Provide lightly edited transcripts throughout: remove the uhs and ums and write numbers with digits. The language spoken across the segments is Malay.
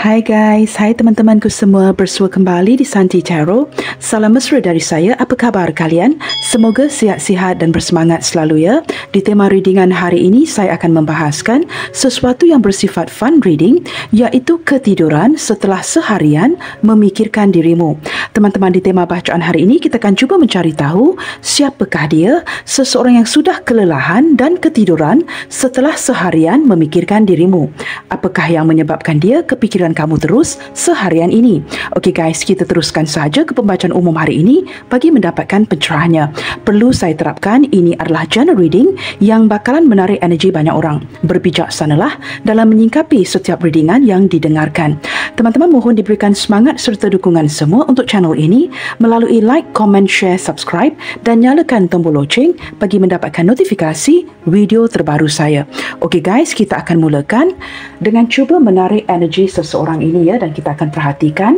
Hai guys, hai teman-temanku semua, bersua kembali di Santi Tarot. Salam mesra dari saya, apa khabar kalian? Semoga sihat-sihat dan bersemangat selalu ya. Di tema readingan hari ini, saya akan membahaskan sesuatu yang bersifat fun reading, iaitu ketiduran setelah seharian memikirkan dirimu. Teman-teman, di tema bacaan hari ini, kita akan cuba mencari tahu siapakah dia, seseorang yang sudah kelelahan dan ketiduran setelah seharian memikirkan dirimu. Apakah yang menyebabkan dia kepikiran kamu terus seharian ini? Okey guys, kita teruskan sahaja ke pembacaan umum hari ini bagi mendapatkan pencerahannya. Perlu saya terapkan, ini adalah general reading yang bakalan menarik energi banyak orang. Berbijaksanalah dalam menyingkapi setiap readingan yang didengarkan. Teman-teman mohon diberikan semangat serta dukungan semua untuk channel ini melalui like, comment, share, subscribe dan nyalakan tombol loceng bagi mendapatkan notifikasi video terbaru saya. Okey guys, kita akan mulakan dengan cuba menarik energi seseorang ini ya, dan kita akan perhatikan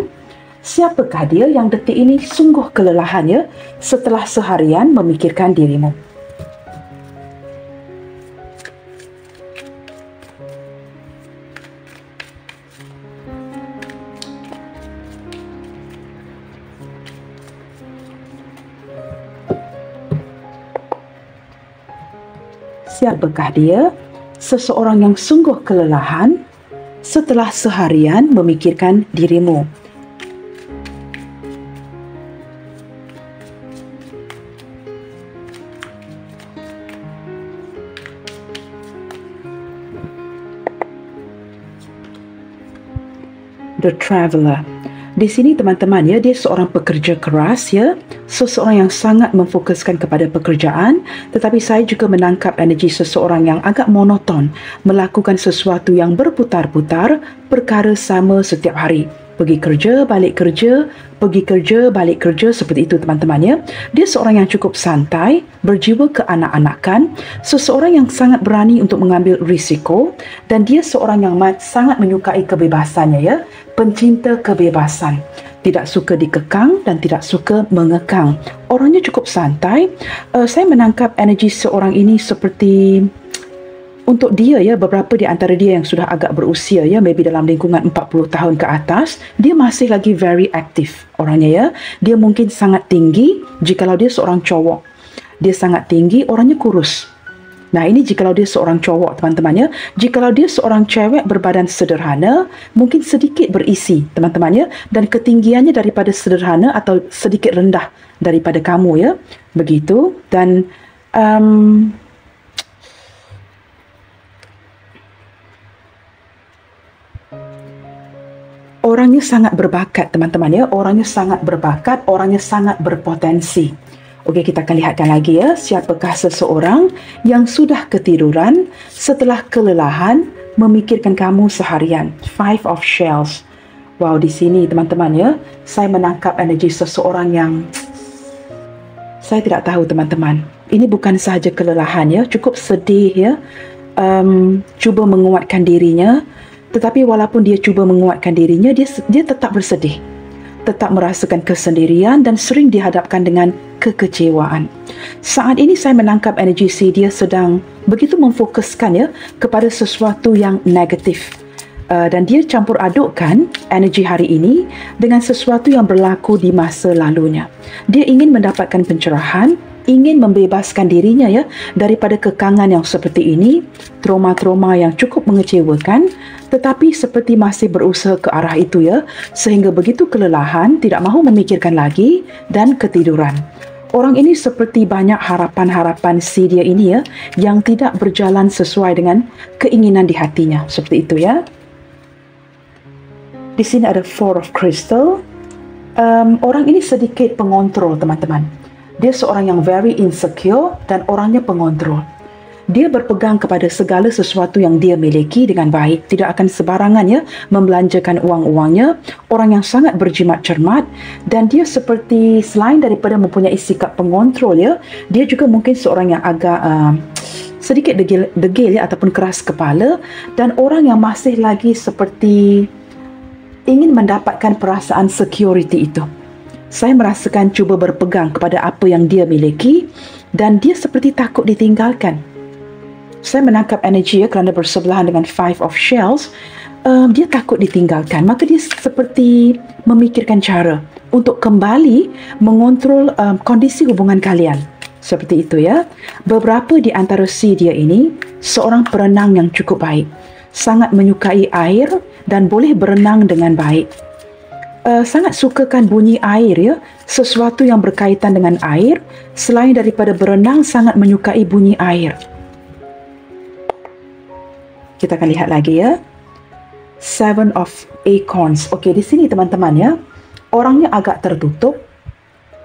siapakah dia yang detik ini sungguh kelelahan ya setelah seharian memikirkan dirimu. Siapakah dia? Seseorang yang sungguh kelelahan setelah seharian memikirkan dirimu. The Traveler. Di sini teman-teman ya, dia seorang pekerja keras ya, seseorang yang sangat memfokuskan kepada pekerjaan, tetapi saya juga menangkap energi seseorang yang agak monoton, melakukan sesuatu yang berputar-putar, perkara sama setiap hari. Pergi kerja, balik kerja, pergi kerja, balik kerja, seperti itu teman-teman ya. Dia seorang yang cukup santai, berjiwa keanak-anakan, seseorang yang sangat berani untuk mengambil risiko, dan dia seorang yang sangat menyukai kebebasannya ya, pencinta kebebasan. Tidak suka dikekang dan tidak suka mengekang. Orangnya cukup santai. Saya menangkap energi seorang ini seperti untuk dia ya, beberapa di antara dia yang sudah agak berusia ya, maybe dalam lingkungan 40 tahun ke atas, dia masih lagi very aktif orangnya ya. Dia mungkin sangat tinggi jikalau dia seorang cowok. Dia sangat tinggi, orangnya kurus. Nah, ini jikalau dia seorang cowok teman-teman ya. Jikalau dia seorang cewek berbadan sederhana, mungkin sedikit berisi teman-teman ya, dan ketinggiannya daripada sederhana atau sedikit rendah daripada kamu ya. Begitu. Dan orangnya sangat berbakat teman-teman ya. Orangnya sangat berbakat, orangnya sangat berpotensi. Okey, kita akan lihatkan lagi ya, siapakah seseorang yang sudah ketiduran setelah kelelahan memikirkan kamu seharian. Five of Shells. Wow, di sini teman-teman ya, saya menangkap energi seseorang yang saya tidak tahu teman-teman. Ini bukan sahaja kelelahan ya, cukup sedih ya. Cuba menguatkan dirinya. Tetapi walaupun dia cuba menguatkan dirinya, dia tetap bersedih. Tetap merasakan kesendirian dan sering dihadapkan dengan kekecewaan. Saat ini saya menangkap energi dia sedang begitu memfokuskan ya kepada sesuatu yang negatif. Dan dia campur adukkan energi hari ini dengan sesuatu yang berlaku di masa lalunya. Dia ingin mendapatkan pencerahan, ingin membebaskan dirinya ya daripada kekangan yang seperti ini, trauma-trauma yang cukup mengecewakan, tetapi seperti masih berusaha ke arah itu ya, sehingga begitu kelelahan, tidak mahu memikirkan lagi dan ketiduran. Orang ini seperti banyak harapan-harapan dia ini ya, yang tidak berjalan sesuai dengan keinginan di hatinya, seperti itu ya. Di sini ada Four of Crystal. Orang ini sedikit pengontrol teman-teman. Dia seorang yang very insecure dan orangnya pengontrol. Dia berpegang kepada segala sesuatu yang dia miliki dengan baik. Tidak akan sebarangan ya membelanjakan uang-uangnya. Orang yang sangat berjimat cermat, dan dia seperti selain daripada mempunyai sikap pengontrol ya, dia juga mungkin seorang yang agak sedikit degil ya, ataupun keras kepala, dan orang yang masih lagi seperti ingin mendapatkan perasaan security itu. Saya merasakan cuba berpegang kepada apa yang dia miliki, dan dia seperti takut ditinggalkan. Saya menangkap energi ya, kerana bersebelahan dengan Five of Shells. dia takut ditinggalkan. Maka dia seperti memikirkan cara untuk kembali mengontrol kondisi hubungan kalian. Seperti itu ya. Beberapa di antara si dia ini seorang perenang yang cukup baik. Sangat menyukai air dan boleh berenang dengan baik. Sangat sukakan bunyi air ya. Sesuatu yang berkaitan dengan air. Selain daripada berenang, sangat menyukai bunyi air. Kita akan lihat lagi ya. Seven of Acorns. Okey, di sini teman-teman ya. Orangnya agak tertutup.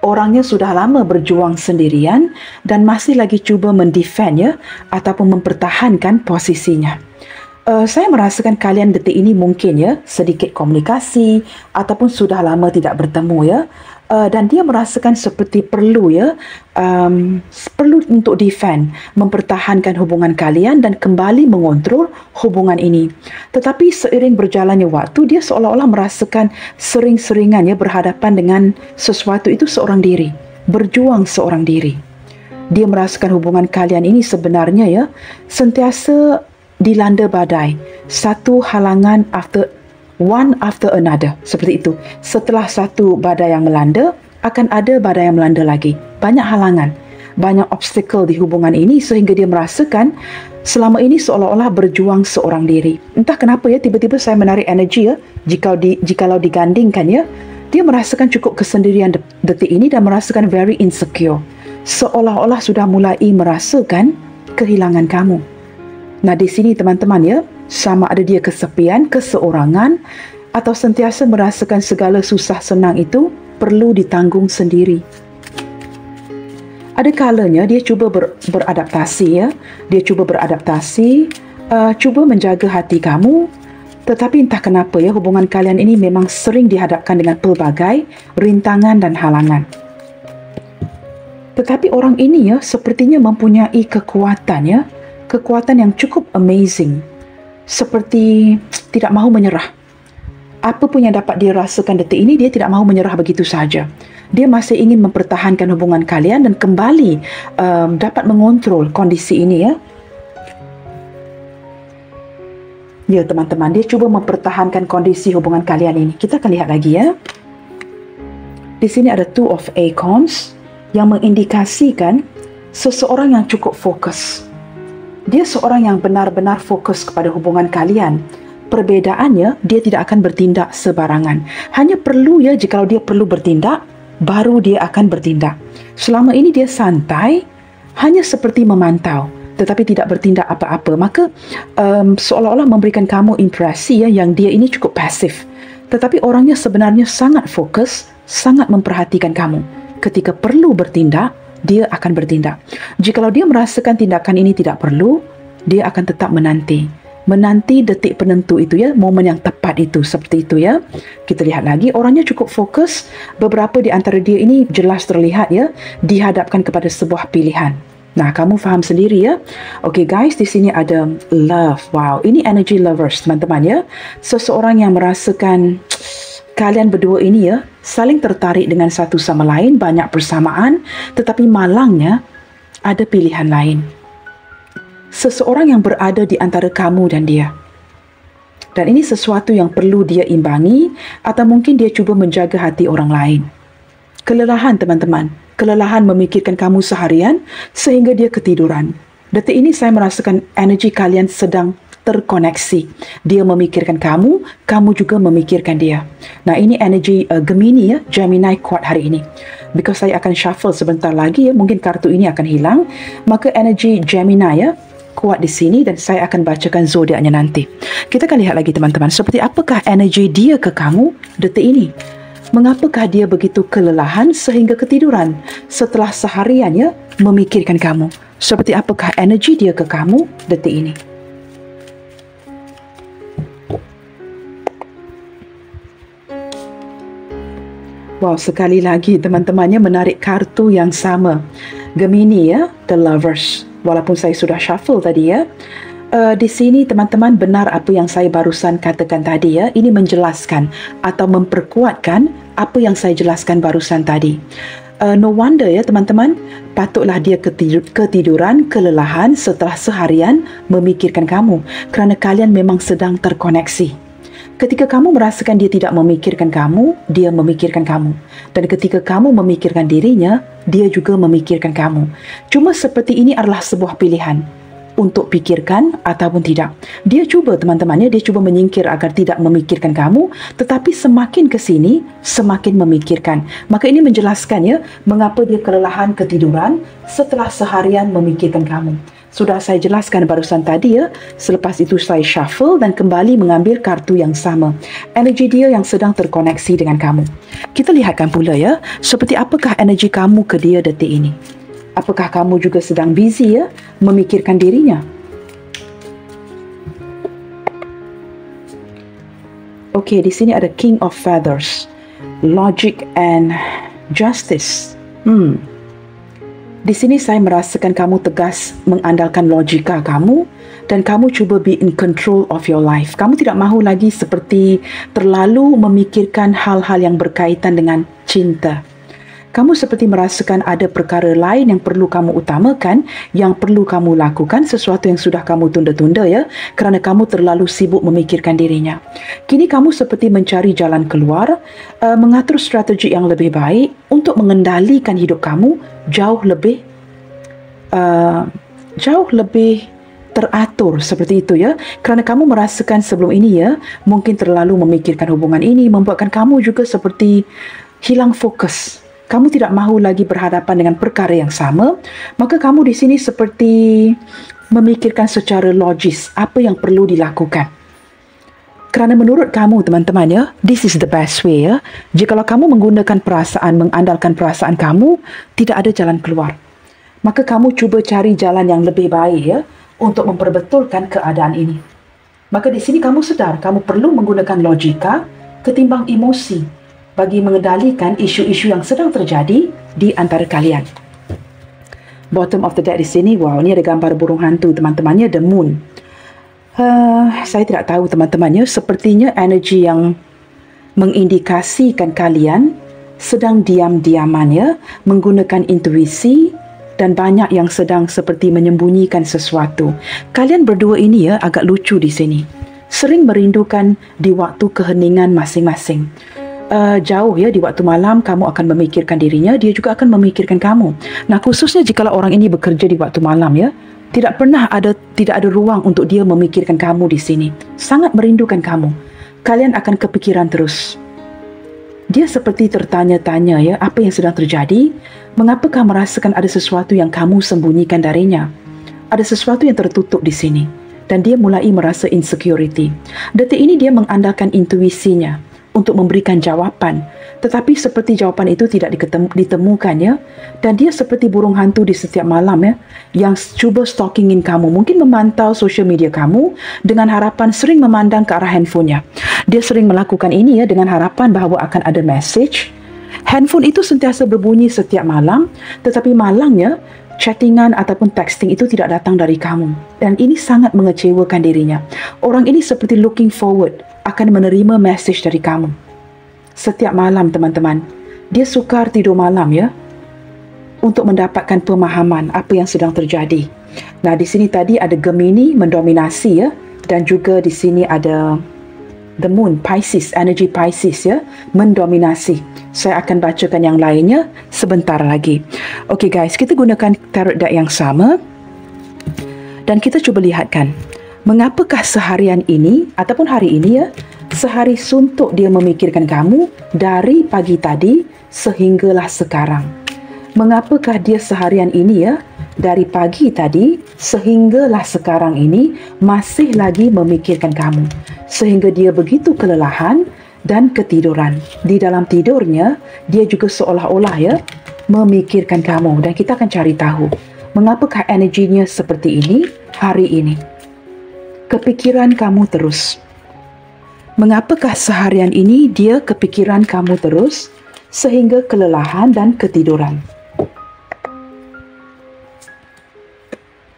Orangnya sudah lama berjuang sendirian dan masih lagi cuba mendefend ya ataupun mempertahankan posisinya. Saya merasakan kalian detik ini mungkin ya sedikit komunikasi ataupun sudah lama tidak bertemu ya, dan dia merasakan seperti perlu ya, perlu untuk defend, mempertahankan hubungan kalian dan kembali mengontrol hubungan ini. Tetapi seiring berjalannya waktu, dia seolah-olah merasakan sering-seringan ya berhadapan dengan sesuatu itu seorang diri, berjuang seorang diri. Dia merasakan hubungan kalian ini sebenarnya ya sentiasa dilanda badai, satu halangan one after another, seperti itu. Setelah satu badai yang melanda, akan ada badai yang melanda lagi. Banyak halangan, banyak obstacle di hubungan ini sehingga dia merasakan selama ini seolah-olah berjuang seorang diri. Entah kenapa ya, tiba-tiba saya menarik energi ya, jikalau digandingkan ya, dia merasakan cukup kesendirian detik ini dan merasakan very insecure. Seolah-olah sudah mulai merasakan kehilangan kamu. Nah, di sini teman-teman ya, sama ada dia kesepian, keseorangan atau sentiasa merasakan segala susah senang itu perlu ditanggung sendiri. Ada kalanya dia cuba beradaptasi ya. Dia cuba beradaptasi, cuba menjaga hati kamu, tetapi entah kenapa ya hubungan kalian ini memang sering dihadapkan dengan pelbagai rintangan dan halangan. Tetapi orang ini ya sepertinya mempunyai kekuatan ya. Kekuatan yang cukup amazing, seperti tidak mahu menyerah. Apa pun yang dapat dia rasakan detik ini, dia tidak mahu menyerah begitu saja. Dia masih ingin mempertahankan hubungan kalian dan kembali dapat mengontrol kondisi ini ya. Ya teman-teman, dia cuba mempertahankan kondisi hubungan kalian ini. Kita akan lihat lagi ya. Di sini ada Two of Acorns yang mengindikasikan seseorang yang cukup fokus. Dia seorang yang benar-benar fokus kepada hubungan kalian. Perbedaannya, dia tidak akan bertindak sebarangan. Hanya perlu ya, jika dia perlu bertindak, baru dia akan bertindak. Selama ini dia santai, hanya seperti memantau, tetapi tidak bertindak apa-apa. Maka seolah-olah memberikan kamu impresi ya, yang dia ini cukup pasif. Tetapi orangnya sebenarnya sangat fokus, sangat memperhatikan kamu. Ketika perlu bertindak, dia akan bertindak. Jikalau dia merasakan tindakan ini tidak perlu, dia akan tetap menanti. Menanti detik penentu itu ya, momen yang tepat itu, seperti itu ya. Kita lihat lagi, orangnya cukup fokus. Beberapa di antara dia ini jelas terlihat ya, dihadapkan kepada sebuah pilihan. Nah, kamu faham sendiri ya. Okey guys, di sini ada love. Wow, ini energy lovers teman-teman ya. Seseorang yang merasakan kalian berdua ini ya, saling tertarik dengan satu sama lain, banyak persamaan, tetapi malangnya ada pilihan lain. Seseorang yang berada di antara kamu dan dia. Dan ini sesuatu yang perlu dia imbangi atau mungkin dia cuba menjaga hati orang lain. Kelelahan teman-teman, kelelahan memikirkan kamu seharian sehingga dia ketiduran. Detik ini saya merasakan energi kalian sedang terkoneksi. Dia memikirkan kamu, kamu juga memikirkan dia. Nah, ini energi Gemini ya, Gemini kuat hari ini. Because saya akan shuffle sebentar lagi ya, mungkin kartu ini akan hilang. Maka energi Gemini ya, kuat di sini dan saya akan bacakan zodiaknya nanti. Kita akan lihat lagi teman-teman, seperti apakah energi dia ke kamu detik ini. Mengapakah dia begitu kelelahan sehingga ketiduran setelah seharian ya memikirkan kamu. Seperti apakah energi dia ke kamu detik ini. Wow, sekali lagi teman-temannya menarik kartu yang sama. Gemini ya, The Lovers. Walaupun saya sudah shuffle tadi ya. Di sini teman-teman benar apa yang saya barusan katakan tadi ya. Ini menjelaskan atau memperkuatkan apa yang saya jelaskan barusan tadi. No wonder ya teman-teman, patutlah dia ketiduran, kelelahan setelah seharian memikirkan kamu. Kerana kalian memang sedang terkoneksi. Ketika kamu merasakan dia tidak memikirkan kamu, dia memikirkan kamu. Dan ketika kamu memikirkan dirinya, dia juga memikirkan kamu. Cuma seperti ini adalah sebuah pilihan untuk pikirkan ataupun tidak. Dia cuba, teman-teman, dia cuba menyingkir agar tidak memikirkan kamu, tetapi semakin ke sini, semakin memikirkan. Maka ini menjelaskan mengapa dia kelelahan ketiduran setelah seharian memikirkan kamu. Sudah saya jelaskan barusan tadi selepas itu saya shuffle dan kembali mengambil kartu yang sama. Energi dia yang sedang terkoneksi dengan kamu. Kita lihatkan pula seperti apakah energi kamu ke dia detik ini. Apakah kamu juga sedang busy memikirkan dirinya? Okey, di sini ada King of Feathers. Logic and Justice. Di sini saya merasakan kamu tegas mengandalkan logika kamu dan kamu cuba be in control of your life. Kamu tidak mahu lagi seperti terlalu memikirkan hal-hal yang berkaitan dengan cinta. Kamu seperti merasakan ada perkara lain yang perlu kamu utamakan, yang perlu kamu lakukan, sesuatu yang sudah kamu tunda-tunda kerana kamu terlalu sibuk memikirkan dirinya. Kini kamu seperti mencari jalan keluar, mengatur strategi yang lebih baik untuk mengendalikan hidup kamu jauh lebih teratur seperti itu kerana kamu merasakan sebelum ini mungkin terlalu memikirkan hubungan ini membuatkan kamu juga seperti hilang fokus. Kamu tidak mahu lagi berhadapan dengan perkara yang sama, maka kamu di sini seperti memikirkan secara logis apa yang perlu dilakukan. Kerana menurut kamu, teman-teman this is the best way jikalau kamu menggunakan perasaan, mengandalkan perasaan kamu, tidak ada jalan keluar. Maka kamu cuba cari jalan yang lebih baik untuk memperbetulkan keadaan ini. Maka di sini kamu sedar kamu perlu menggunakan logika ketimbang emosi bagi mengendalikan isu-isu yang sedang terjadi di antara kalian. Bottom of the deck di sini, wow, ini ada gambar burung hantu, teman-temannya, the moon. Saya tidak tahu, teman-temannya, sepertinya energi yang mengindikasikan kalian sedang diam-diaman menggunakan intuisi dan banyak yang sedang seperti menyembunyikan sesuatu. Kalian berdua ini agak lucu di sini. Sering merindukan di waktu keheningan masing-masing. Jauh di waktu malam kamu akan memikirkan dirinya, dia juga akan memikirkan kamu. Nah, khususnya jika orang ini bekerja di waktu malam tidak ada ruang untuk dia memikirkan kamu di sini. Sangat merindukan kamu. Kalian akan kepikiran terus. Dia seperti tertanya-tanya apa yang sedang terjadi, mengapakah merasakan ada sesuatu yang kamu sembunyikan darinya. Ada sesuatu yang tertutup di sini dan dia mulai merasa insecurity. Detik ini dia mengandalkan intuisinya untuk memberikan jawapan, tetapi seperti jawapan itu tidak ditemukan dan dia seperti burung hantu di setiap malam yang cuba stalkingin kamu, mungkin memantau social media kamu dengan harapan sering memandang ke arah handphonenya. Dia sering melakukan ini dengan harapan bahawa akan ada message. Handphone itu sentiasa berbunyi setiap malam, tetapi malangnya chattingan ataupun texting itu tidak datang dari kamu. Dan ini sangat mengecewakan dirinya. Orang ini seperti looking forward akan menerima message dari kamu. Setiap malam, teman-teman. Dia sukar tidur malam untuk mendapatkan pemahaman apa yang sedang terjadi. Nah, di sini tadi ada Gemini mendominasi dan juga di sini ada the moon, Pisces, energi Pisces mendominasi. Saya akan bacakan yang lainnya sebentar lagi. Okey guys, kita gunakan tarot deck yang sama dan kita cuba lihatkan mengapakah seharian ini ataupun hari ini sehari suntuk dia memikirkan kamu dari pagi tadi sehinggalah sekarang. Mengapakah dia seharian ini dari pagi tadi sehinggalah sekarang ini masih lagi memikirkan kamu sehingga dia begitu kelelahan dan ketiduran. Di dalam tidurnya dia juga seolah-olah memikirkan kamu dan kita akan cari tahu mengapakah energinya seperti ini hari ini. Kepikiran kamu terus. Mengapakah seharian ini dia kepikiran kamu terus sehingga kelelahan dan ketiduran?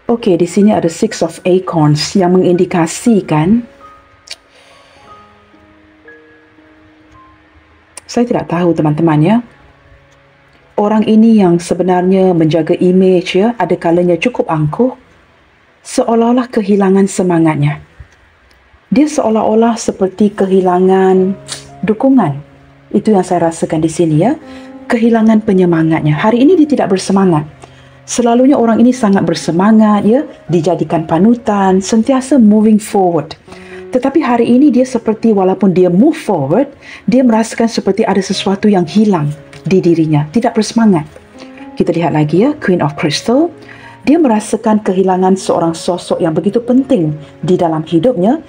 Okey, di sini ada Six of Acorns yang mengindikasikan, saya tidak tahu teman-teman orang ini yang sebenarnya menjaga image ada kalanya cukup angkuh, seolah-olah kehilangan semangatnya. Dia seolah-olah seperti kehilangan dukungan. Itu yang saya rasakan di sini ya. Kehilangan penyemangatnya. Hari ini dia tidak bersemangat. Selalunya orang ini sangat bersemangat ya, dijadikan panutan, sentiasa moving forward. Tetapi hari ini dia seperti walaupun dia move forward, dia merasakan seperti ada sesuatu yang hilang di dirinya, tidak bersemangat. Kita lihat lagi ya, Queen of Crystal. Dia merasakan kehilangan seorang sosok yang begitu penting di dalam hidupnya.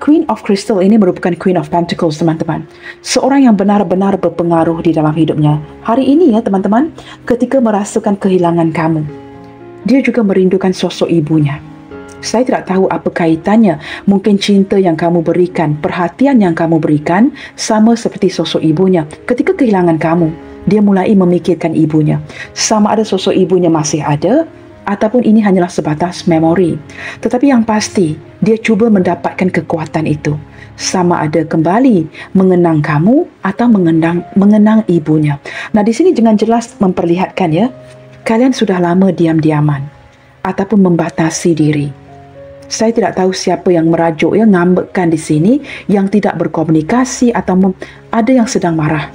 Queen of Crystal ini merupakan Queen of Pentacles, teman-teman. Seorang yang benar-benar berpengaruh di dalam hidupnya. Hari ini ya, teman-teman, ketika merasakan kehilangan kamu, dia juga merindukan sosok ibunya. Saya tidak tahu apa kaitannya. Mungkin cinta yang kamu berikan, perhatian yang kamu berikan, sama seperti sosok ibunya. Ketika kehilangan kamu, dia mulai memikirkan ibunya. Sama ada sosok ibunya masih ada, ataupun ini hanyalah sebatas memori. Tetapi yang pasti, dia cuba mendapatkan kekuatan itu. Sama ada kembali mengenang kamu atau mengenang ibunya. Nah, di sini dengan jelas memperlihatkan ya, kalian sudah lama diam-diaman ataupun membatasi diri. Saya tidak tahu siapa yang merajuk ya, ngambekkan di sini, yang tidak berkomunikasi atau ada yang sedang marah.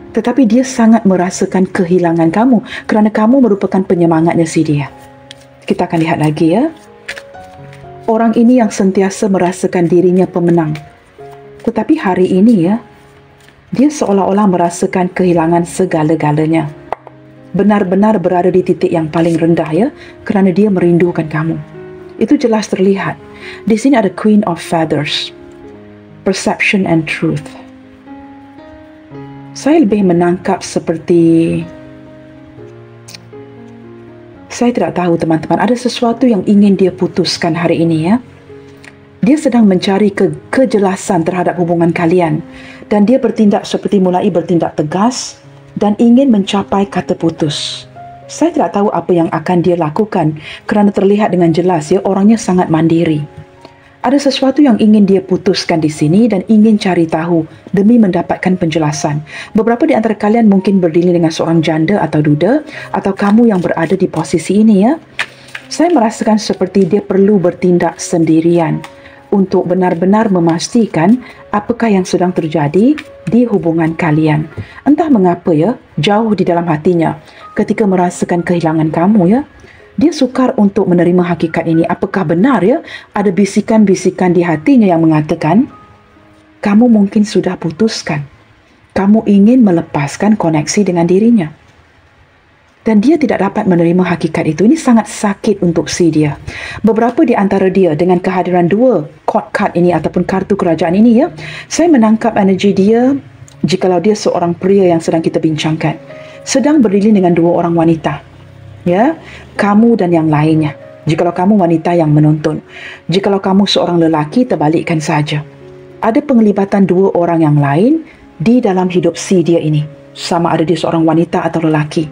Tetapi dia sangat merasakan kehilangan kamu kerana kamu merupakan penyemangatnya si dia. Kita akan lihat lagi ya. Orang ini yang sentiasa merasakan dirinya pemenang. Tetapi hari ini ya, dia seolah-olah merasakan kehilangan segala-galanya. Benar-benar berada di titik yang paling rendah ya, kerana dia merindukan kamu. Itu jelas terlihat. Di sini ada Queen of Feathers. Perception and Truth. Saya lebih menangkap seperti, saya tidak tahu teman-teman, ada sesuatu yang ingin dia putuskan hari ini ya. Dia sedang mencari kejelasan terhadap hubungan kalian, dan dia bertindak seperti mulai bertindak tegas dan ingin mencapai kata putus. Saya tidak tahu apa yang akan dia lakukan kerana terlihat dengan jelas ya, orangnya sangat mandiri. Ada sesuatu yang ingin dia putuskan di sini dan ingin cari tahu demi mendapatkan penjelasan. Beberapa di antara kalian mungkin berdiri dengan seorang janda atau duda, atau kamu yang berada di posisi ini ya. Saya merasakan seperti dia perlu bertindak sendirian untuk benar-benar memastikan apakah yang sedang terjadi di hubungan kalian. Entah mengapa ya, jauh di dalam hatinya ketika merasakan kehilangan kamu ya, dia sukar untuk menerima hakikat ini. Apakah benar ya, ada bisikan-bisikan di hatinya yang mengatakan, kamu mungkin sudah putuskan. Kamu ingin melepaskan koneksi dengan dirinya. Dan dia tidak dapat menerima hakikat itu. Ini sangat sakit untuk si dia. Beberapa di antara dia dengan kehadiran dua court card ini ataupun kartu kerajaan ini ya, saya menangkap energi dia, jikalau dia seorang pria yang sedang kita bincangkan, sedang berdiri dengan dua orang wanita. Ya, kamu dan yang lainnya. Jikalau kamu wanita yang menonton, jikalau kamu seorang lelaki, terbalikkan saja. Ada penglibatan dua orang yang lain di dalam hidup si dia ini. Sama ada dia seorang wanita atau lelaki.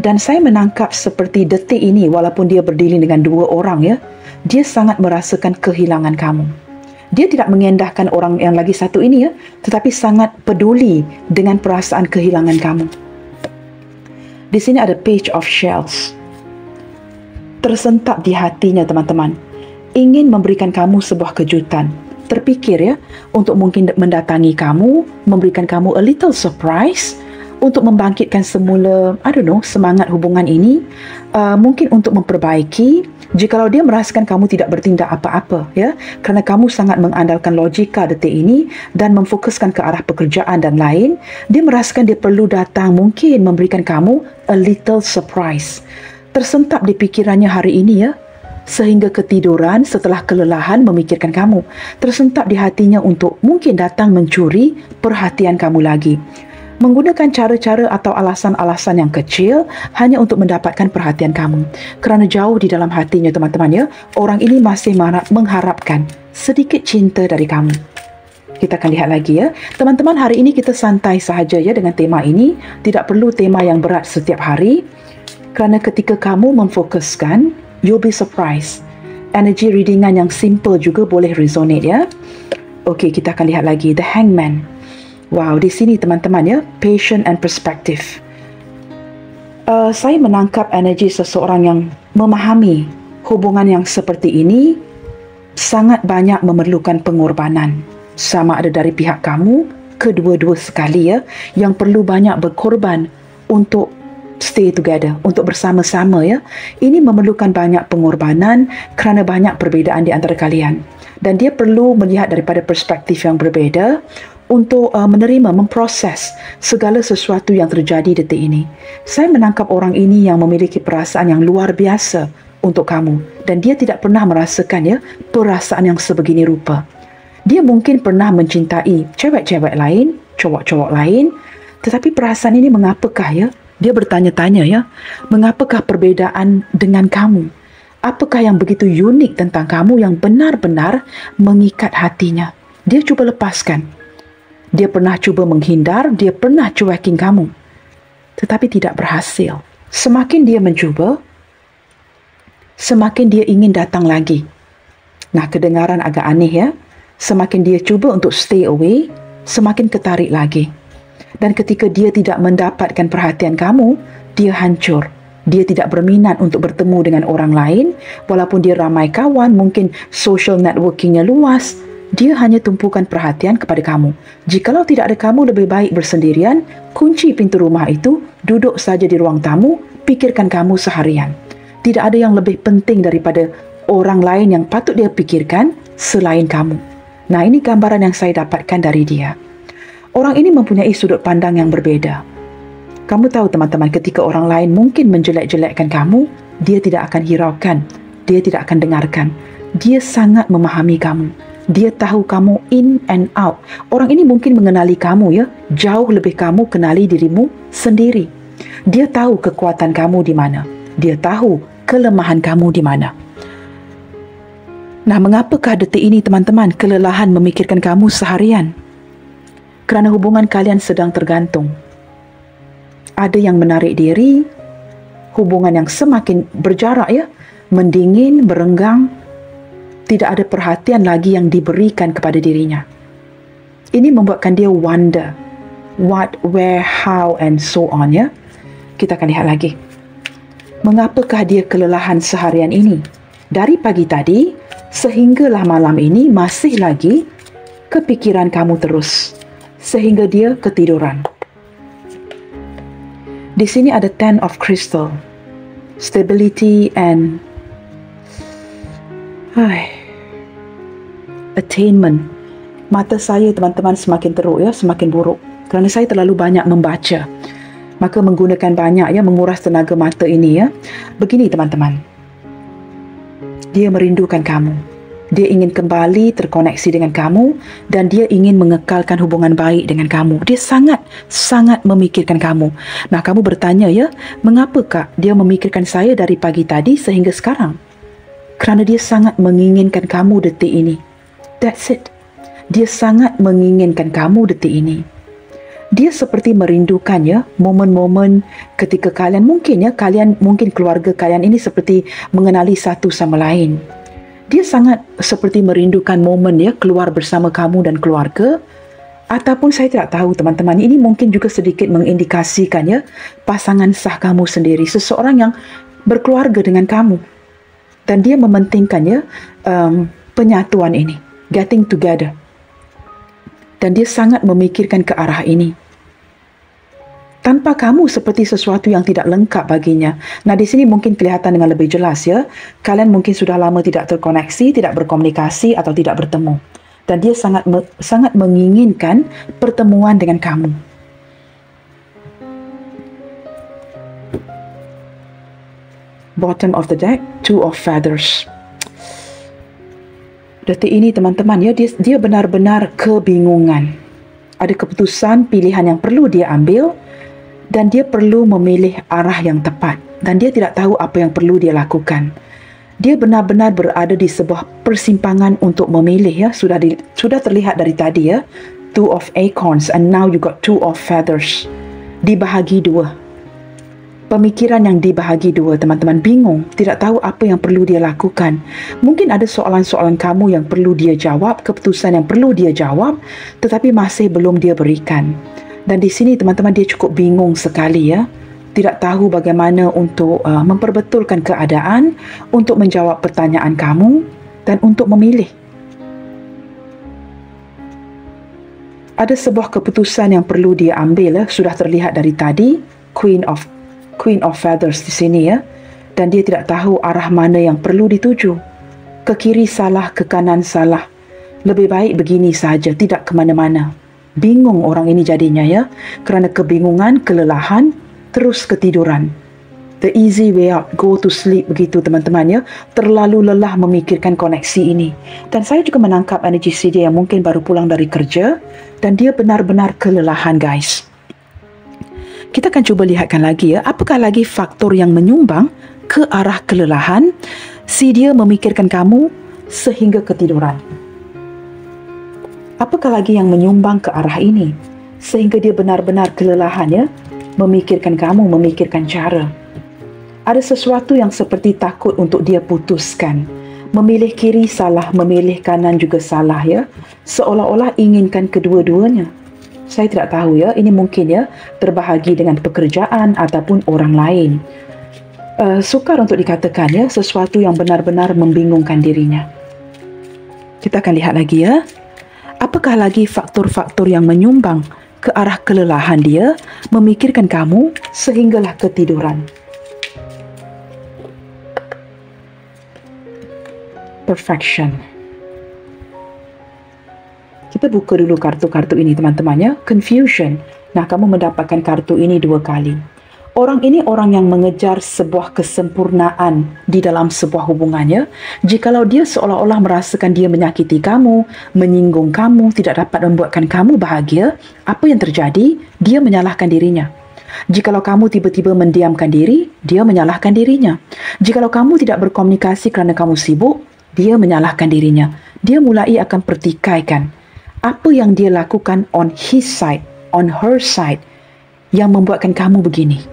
Dan saya menangkap seperti detik ini, walaupun dia berdiri dengan dua orang ya, dia sangat merasakan kehilangan kamu. Dia tidak mengendahkan orang yang lagi satu ini ya, tetapi sangat peduli dengan perasaan kehilangan kamu. Di sini ada Page of Shells. Tersentap di hatinya teman-teman. Ingin memberikan kamu sebuah kejutan. Terpikir ya, untuk mungkin mendatangi kamu, memberikan kamu a little surprise, untuk membangkitkan semula, semangat hubungan ini, mungkin untuk memperbaiki, jikalau dia merasakan kamu tidak bertindak apa-apa, ya, kerana kamu sangat mengandalkan logika detik ini dan memfokuskan ke arah pekerjaan dan lain, dia merasakan dia perlu datang mungkin memberikan kamu a little surprise. Tersentap di pikirannya hari ini ya, sehingga ketiduran setelah kelelahan memikirkan kamu. Tersentap di hatinya untuk mungkin datang mencuri perhatian kamu lagi. Menggunakan cara-cara atau alasan-alasan yang kecil hanya untuk mendapatkan perhatian kamu. Kerana jauh di dalam hatinya teman-teman ya, orang ini masih mengharapkan sedikit cinta dari kamu. Kita akan lihat lagi ya. Teman-teman, hari ini kita santai sahaja ya dengan tema ini. Tidak perlu tema yang berat setiap hari. Kerana ketika kamu memfokuskan, you'll be surprised. Energy readingan yang simple juga boleh resonate ya. Okey, kita akan lihat lagi The Hangman. Wow, di sini teman-teman ya, patient and perspective. Saya menangkap energi seseorang yang memahami hubungan yang seperti ini sangat banyak memerlukan pengorbanan. Sama ada dari pihak kamu, kedua-dua sekali ya, yang perlu banyak berkorban untuk stay together, untuk bersama-sama ya. Ini memerlukan banyak pengorbanan kerana banyak perbezaan di antara kalian. Dan dia perlu melihat daripada perspektif yang berbeza untuk menerima, memproses segala sesuatu yang terjadi detik ini. Saya menangkap orang ini yang memiliki perasaan yang luar biasa untuk kamu. Dan dia tidak pernah merasakan ya perasaan yang sebegini rupa. Dia mungkin pernah mencintai cewek-cewek lain, cowok-cowok lain. Tetapi perasaan ini mengapakah ya? Dia bertanya-tanya ya, mengapakah perbezaan dengan kamu? Apakah yang begitu unik tentang kamu yang benar-benar mengikat hatinya? Dia cuba lepaskan. Dia pernah cuba menghindar, dia pernah cuekin kamu. Tetapi tidak berhasil. Semakin dia mencuba, semakin dia ingin datang lagi. Nah, kedengaran agak aneh ya. Semakin dia cuba untuk stay away, semakin ketarik lagi. Dan ketika dia tidak mendapatkan perhatian kamu, dia hancur. Dia tidak berminat untuk bertemu dengan orang lain, walaupun dia ramai kawan, mungkin social networkingnya luas. Dia hanya tumpukan perhatian kepada kamu. Jikalau tidak ada kamu, lebih baik bersendirian, kunci pintu rumah itu, duduk saja di ruang tamu, pikirkan kamu seharian. Tidak ada yang lebih penting daripada orang lain yang patut dia pikirkan selain kamu. Nah, ini gambaran yang saya dapatkan dari dia. Orang ini mempunyai sudut pandang yang berbeza. Kamu tahu teman-teman, ketika orang lain mungkin menjelek-jelekkan kamu, dia tidak akan hiraukan, dia tidak akan dengarkan. Dia sangat memahami kamu. Dia tahu kamu in and out. Orang ini mungkin mengenali kamu ya, jauh lebih kamu kenali dirimu sendiri. Dia tahu kekuatan kamu di mana. Dia tahu kelemahan kamu di mana. Nah, mengapakah detik ini teman-teman kelelahan memikirkan kamu seharian? Kerana hubungan kalian sedang tergantung. Ada yang menarik diri, hubungan yang semakin berjarak ya, mendingin, berenggang. Tidak ada perhatian lagi yang diberikan kepada dirinya. Ini membuatkan dia wonder. What, where, how and so on ya. Kita akan lihat lagi. Mengapakah dia kelelahan seharian ini? Dari pagi tadi sehinggalah malam ini masih lagi kepikiran kamu terus. Sehingga dia ketiduran. Di sini ada Ten of Crystal. Stability and attainment. Mata saya teman-teman semakin teruk ya, semakin buruk. Kerana saya terlalu banyak membaca. Maka menggunakan banyak ya, menguras tenaga mata ini ya. Begini teman-teman. Dia merindukan kamu. Dia ingin kembali terkoneksi dengan kamu dan dia ingin mengekalkan hubungan baik dengan kamu. Dia sangat memikirkan kamu. Nah, kamu bertanya ya, mengapakah dia memikirkan saya dari pagi tadi sehingga sekarang? Kerana dia sangat menginginkan kamu detik ini. That's it. Dia sangat menginginkan kamu detik ini. Dia seperti merindukan ya momen-momen ketika kalian mungkin keluarga kalian ini seperti mengenali satu sama lain. Dia sangat seperti merindukan momen ya keluar bersama kamu dan keluarga. Ataupun saya tidak tahu teman-teman, ini mungkin juga sedikit mengindikasikan ya pasangan sah kamu sendiri, seseorang yang berkeluarga dengan kamu. Dan dia mementingkan ya penyatuan ini. Getting together. Dan dia sangat memikirkan ke arah ini. Tanpa kamu seperti sesuatu yang tidak lengkap baginya. Nah, di sini mungkin kelihatan dengan lebih jelas ya. Kalian mungkin sudah lama tidak terkoneksi, tidak berkomunikasi atau tidak bertemu. Dan dia sangat menginginkan pertemuan dengan kamu. Bottom of the deck, Two of Feathers. Detik ini teman-teman ya, dia benar-benar kebingungan. Ada keputusan pilihan yang perlu dia ambil dan dia perlu memilih arah yang tepat dan dia tidak tahu apa yang perlu dia lakukan. Dia benar-benar berada di sebuah persimpangan untuk memilih ya. Sudah terlihat dari tadi ya, Two of Acorns and now you got Two of Feathers. Dibahagi dua. Pemikiran yang dibahagi dua, teman-teman bingung, tidak tahu apa yang perlu dia lakukan. Mungkin ada soalan-soalan kamu yang perlu dia jawab, keputusan yang perlu dia jawab, tetapi masih belum dia berikan. Dan di sini teman-teman dia cukup bingung sekali ya. Tidak tahu bagaimana untuk memperbetulkan keadaan, untuk menjawab pertanyaan kamu. dan untuk memilih. Ada sebuah keputusan yang perlu dia ambil, sudah terlihat dari tadi, Queen of Feathers di sini ya. Dan dia tidak tahu arah mana yang perlu dituju. Ke kiri salah, ke kanan salah. Lebih baik begini saja, tidak ke mana-mana. Bingung orang ini jadinya ya, kerana kebingungan, kelelahan, terus ketiduran. The easy way out, go to sleep begitu teman-teman ya. Terlalu lelah memikirkan koneksi ini. Dan saya juga menangkap energi si dia yang mungkin baru pulang dari kerja dan dia benar-benar kelelahan guys. Kita akan cuba lihatkan lagi ya, apakah lagi faktor yang menyumbang ke arah kelelahan si dia memikirkan kamu sehingga ketiduran. Apakah lagi yang menyumbang ke arah ini sehingga dia benar-benar kelelahan ya, memikirkan kamu, memikirkan cara. Ada sesuatu yang seperti takut untuk dia putuskan. Memilih kiri salah, memilih kanan juga salah ya. Seolah-olah inginkan kedua-duanya. Saya tidak tahu ya, ini mungkin ya terbahagi dengan pekerjaan ataupun orang lain. Sukar untuk dikatakan ya, sesuatu yang benar-benar membingungkan dirinya. Kita akan lihat lagi ya. Apakah lagi faktor-faktor yang menyumbang ke arah kelelahan dia memikirkan kamu sehinggalah ketiduran. Perfection. Kita buka dulu kartu-kartu ini teman-teman ya. Confusion. Nah, kamu mendapatkan kartu ini 2 kali. Orang ini orang yang mengejar sebuah kesempurnaan di dalam sebuah hubungannya. Jikalau dia seolah-olah merasakan dia menyakiti kamu, menyinggung kamu, tidak dapat membuatkan kamu bahagia, apa yang terjadi? Dia menyalahkan dirinya. Jikalau kamu tiba-tiba mendiamkan diri, dia menyalahkan dirinya. Jikalau kamu tidak berkomunikasi kerana kamu sibuk, dia menyalahkan dirinya. Dia mulai akan pertikaikan. Apa yang dia lakukan on his side, on her side, yang membuatkan kamu begini.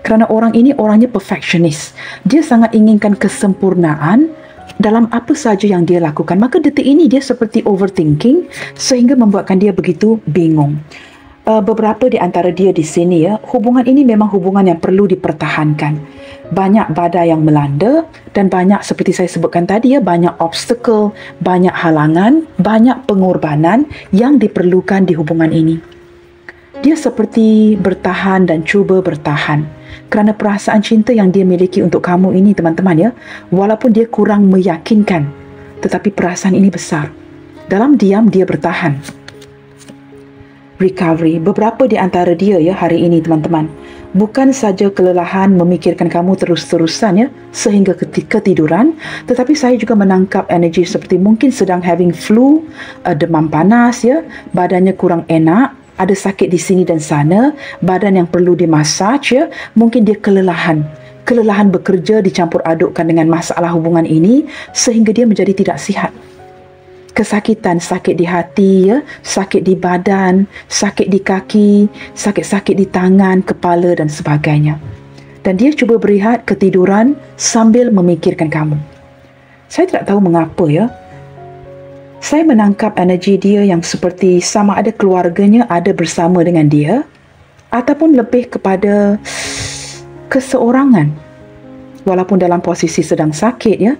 Kerana orang ini orangnya perfectionist. Dia sangat inginkan kesempurnaan dalam apa saja yang dia lakukan. Maka detik ini dia seperti overthinking sehingga membuatkan dia begitu bingung. Beberapa di antara dia di sini ya, hubungan ini memang hubungan yang perlu dipertahankan. Banyak badai yang melanda dan banyak seperti saya sebutkan tadi ya, banyak obstacle, banyak halangan, banyak pengorbanan yang diperlukan di hubungan ini. Dia seperti bertahan dan cuba bertahan kerana perasaan cinta yang dia miliki untuk kamu ini teman-teman ya, walaupun dia kurang meyakinkan, tetapi perasaan ini besar. Dalam diam dia bertahan. Recovery, beberapa di antara dia ya hari ini teman-teman, bukan saja kelelahan memikirkan kamu terus-terusan ya sehingga ketiduran, tetapi saya juga menangkap energi seperti mungkin sedang having flu, demam panas ya, badannya kurang enak, ada sakit di sini dan sana, badan yang perlu dimasaj ya, mungkin dia kelelahan. Kelelahan bekerja dicampur adukkan dengan masalah hubungan ini sehingga dia menjadi tidak sihat. Kesakitan, sakit di hati ya, sakit di badan, sakit di kaki, sakit-sakit di tangan, kepala dan sebagainya. Dan dia cuba berehat, ketiduran sambil memikirkan kamu. Saya tidak tahu mengapa ya. Saya menangkap energi dia yang seperti sama ada keluarganya ada bersama dengan dia ataupun lebih kepada keseorangan walaupun dalam posisi sedang sakit ya.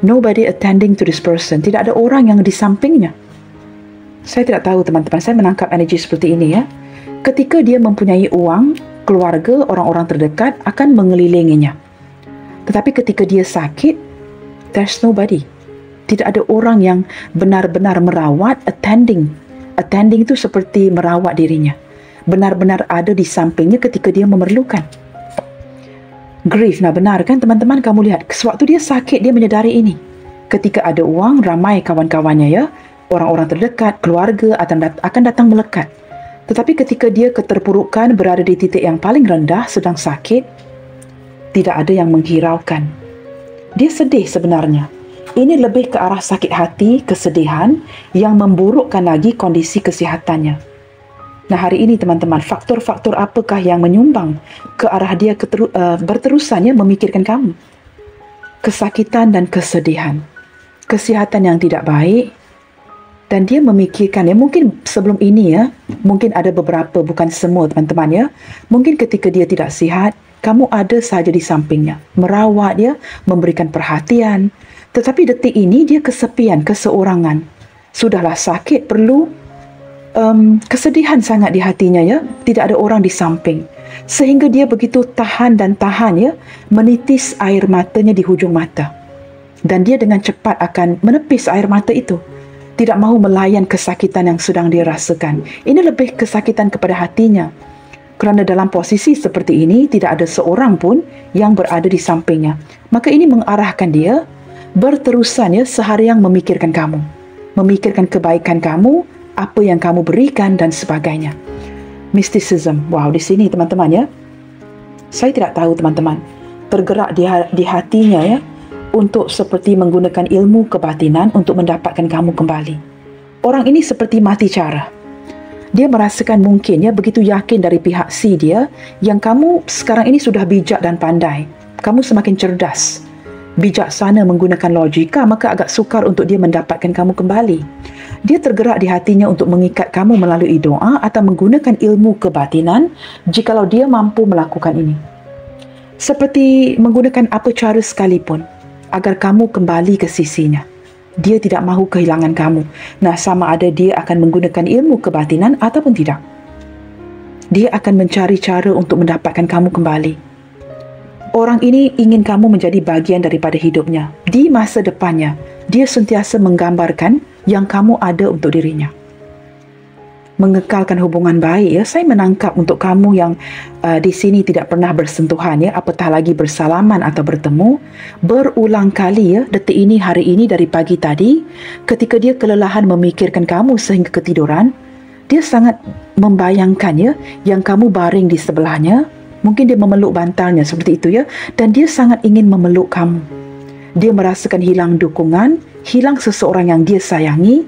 Nobody attending to this person. Tidak ada orang yang di sampingnya. Saya tidak tahu teman-teman, saya menangkap energi seperti ini ya. Ketika dia mempunyai uang, keluarga, orang-orang terdekat akan mengelilinginya. Tetapi ketika dia sakit, there's nobody. Tidak ada orang yang benar-benar merawat, attending. Attending itu seperti merawat dirinya. Benar-benar ada di sampingnya ketika dia memerlukan. Grief, nah benar kan teman-teman, kamu lihat, sewaktu dia sakit, dia menyedari ini. Ketika ada uang, ramai kawan-kawannya ya, orang-orang terdekat, keluarga akan datang melekat. Tetapi ketika dia keterpurukan, berada di titik yang paling rendah, sedang sakit, tidak ada yang menghiraukan. Dia sedih sebenarnya. Ini lebih ke arah sakit hati, kesedihan, yang memburukkan lagi kondisi kesihatannya. Nah hari ini teman-teman, faktor-faktor apakah yang menyumbang ke arah dia berterusannya memikirkan kamu? Kesakitan dan kesedihan, kesihatan yang tidak baik, dan dia memikirkan ya, mungkin sebelum ini ya, mungkin ada beberapa, bukan semua teman-teman ya, mungkin ketika dia tidak sihat, Kamu ada saja di sampingnya, merawat dia, memberikan perhatian. Tetapi detik ini dia kesepian, keseorangan. Sudahlah sakit, perlu kesedihan sangat di hatinya ya, tidak ada orang di samping. Sehingga dia begitu tahan dan tahan ya, menitis air matanya di hujung mata. Dan dia dengan cepat akan menepis air mata itu. Tidak mahu melayan kesakitan yang sedang dia rasakan. Ini lebih kesakitan kepada hatinya. Kerana dalam posisi seperti ini, tidak ada seorang pun yang berada di sampingnya. Maka ini mengarahkan dia berterusan ya, seharian memikirkan kamu. Memikirkan kebaikan kamu, apa yang kamu berikan dan sebagainya. Mysticism. Wow, di sini teman-teman ya. Saya tidak tahu teman-teman. Tergerak di hatinya ya, untuk seperti menggunakan ilmu kebatinan untuk mendapatkan kamu kembali. Orang ini seperti mati cara. Dia merasakan mungkin ya, begitu yakin dari pihak si dia, yang kamu sekarang ini sudah bijak dan pandai. Kamu semakin cerdas, bijaksana menggunakan logika, maka agak sukar untuk dia mendapatkan kamu kembali. Dia tergerak di hatinya untuk mengikat kamu melalui doa atau menggunakan ilmu kebatinan jikalau dia mampu melakukan ini. Seperti menggunakan apa cara sekalipun agar kamu kembali ke sisinya. Dia tidak mahu kehilangan kamu. Nah, sama ada dia akan menggunakan ilmu kebatinan ataupun tidak. Dia akan mencari cara untuk mendapatkan kamu kembali. Orang ini ingin kamu menjadi bagian daripada hidupnya. Di masa depannya, dia sentiasa menggambarkan yang kamu ada untuk dirinya. Mengekalkan hubungan baik ya. Saya menangkap untuk kamu yang di sini tidak pernah bersentuhan ya, apatah lagi bersalaman atau bertemu, berulang kali ya, detik ini, hari ini, dari pagi tadi, ketika dia kelelahan memikirkan kamu sehingga ketiduran, dia sangat membayangkan ya, yang kamu baring di sebelahnya. Mungkin dia memeluk bantalnya seperti itu ya, dan dia sangat ingin memeluk kamu. Dia merasakan hilang dukungan, hilang seseorang yang dia sayangi,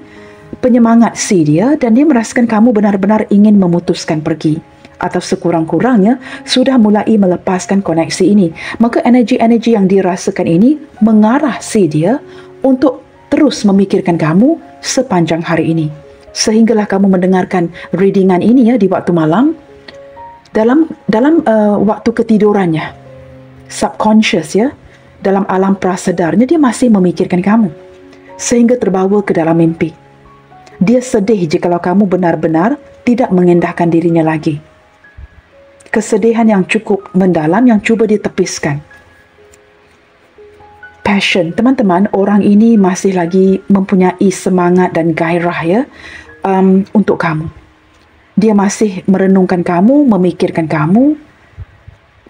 penyemangat si dia, dan dia merasakan kamu benar-benar ingin memutuskan pergi. Atau sekurang-kurangnya sudah mulai melepaskan koneksi ini. Maka energi-energi yang dirasakan ini mengarah si dia untuk terus memikirkan kamu sepanjang hari ini. Sehinggalah kamu mendengarkan readingan ini ya di waktu malam. Dalam waktu ketidurannya, subconscious ya, dalam alam prasedarnya dia masih memikirkan kamu. Sehingga terbawa ke dalam mimpi. Dia sedih jikalau kamu benar-benar tidak mengendahkan dirinya lagi. Kesedihan yang cukup mendalam yang cuba ditepiskan. Passion, teman-teman, orang ini masih lagi mempunyai semangat dan gairah ya, untuk kamu. Dia masih merenungkan kamu, memikirkan kamu,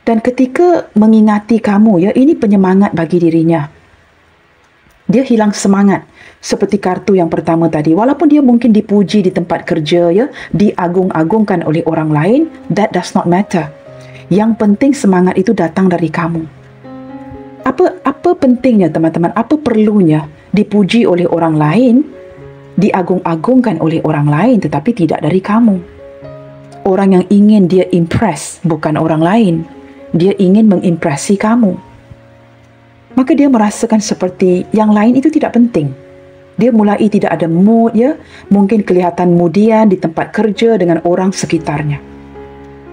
dan ketika mengingati kamu ya, ini penyemangat bagi dirinya. Dia hilang semangat seperti kartu yang pertama tadi. Walaupun dia mungkin dipuji di tempat kerja ya, diagung-agungkan oleh orang lain, that does not matter. Yang penting semangat itu datang dari kamu. Apa pentingnya teman-teman? Apa perlunya dipuji oleh orang lain, diagung-agungkan oleh orang lain, tetapi tidak dari kamu? Orang yang ingin dia impress bukan orang lain. Dia ingin mengimpresi kamu. Maka dia merasakan seperti yang lain itu tidak penting. Dia mulai tidak ada mood ya, mungkin kelihatan mudian di tempat kerja dengan orang sekitarnya.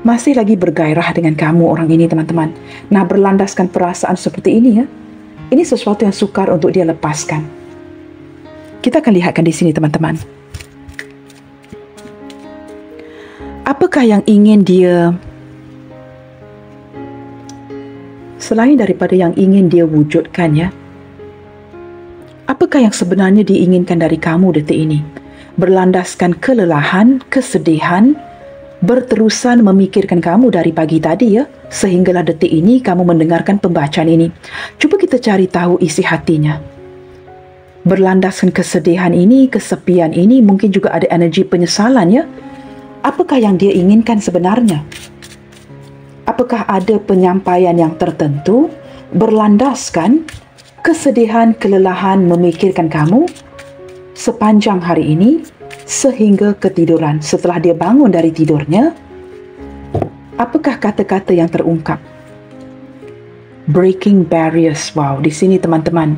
Masih lagi bergairah dengan kamu orang ini teman-teman. Nah, berlandaskan perasaan seperti ini ya, ini sesuatu yang sukar untuk dia lepaskan. Kita akan lihatkan di sini teman-teman. Apakah yang ingin dia, selain daripada yang ingin dia wujudkan ya, apakah yang sebenarnya diinginkan dari kamu detik ini? Berlandaskan kelelahan, kesedihan, berterusan memikirkan kamu dari pagi tadi ya, sehinggalah detik ini kamu mendengarkan pembacaan ini. Cuba kita cari tahu isi hatinya. Berlandaskan kesedihan ini, kesepian ini, mungkin juga ada energi penyesalan ya. Apakah yang dia inginkan sebenarnya? Apakah ada penyampaian yang tertentu berlandaskan kesedihan, kelelahan memikirkan kamu sepanjang hari ini sehingga ketiduran? Setelah dia bangun dari tidurnya, apakah kata-kata yang terungkap? Breaking barriers. Wow, di sini teman-teman,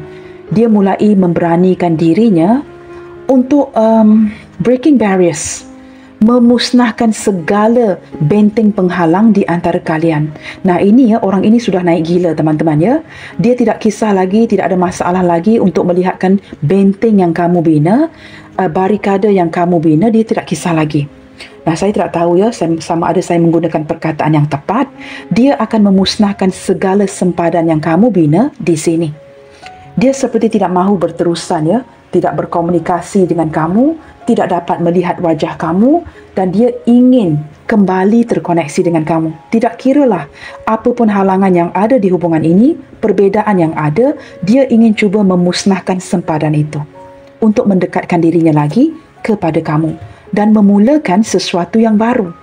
dia mulai memberanikan dirinya untuk breaking barriers, memusnahkan segala benteng penghalang di antara kalian. Nah, ini ya, orang ini sudah naik gila teman-teman ya. Dia tidak kisah lagi, tidak ada masalah lagi untuk melihatkan benteng yang kamu bina, barikade yang kamu bina, dia tidak kisah lagi. Nah, saya tidak tahu ya, sama ada saya menggunakan perkataan yang tepat. Dia akan memusnahkan segala sempadan yang kamu bina di sini. Dia seperti tidak mahu berterusan ya, tidak berkomunikasi dengan kamu, tidak dapat melihat wajah kamu, dan dia ingin kembali terkoneksi dengan kamu. Tidak kiralah apapun halangan yang ada di hubungan ini, perbezaan yang ada, dia ingin cuba memusnahkan sempadan itu untuk mendekatkan dirinya lagi kepada kamu dan memulakan sesuatu yang baru.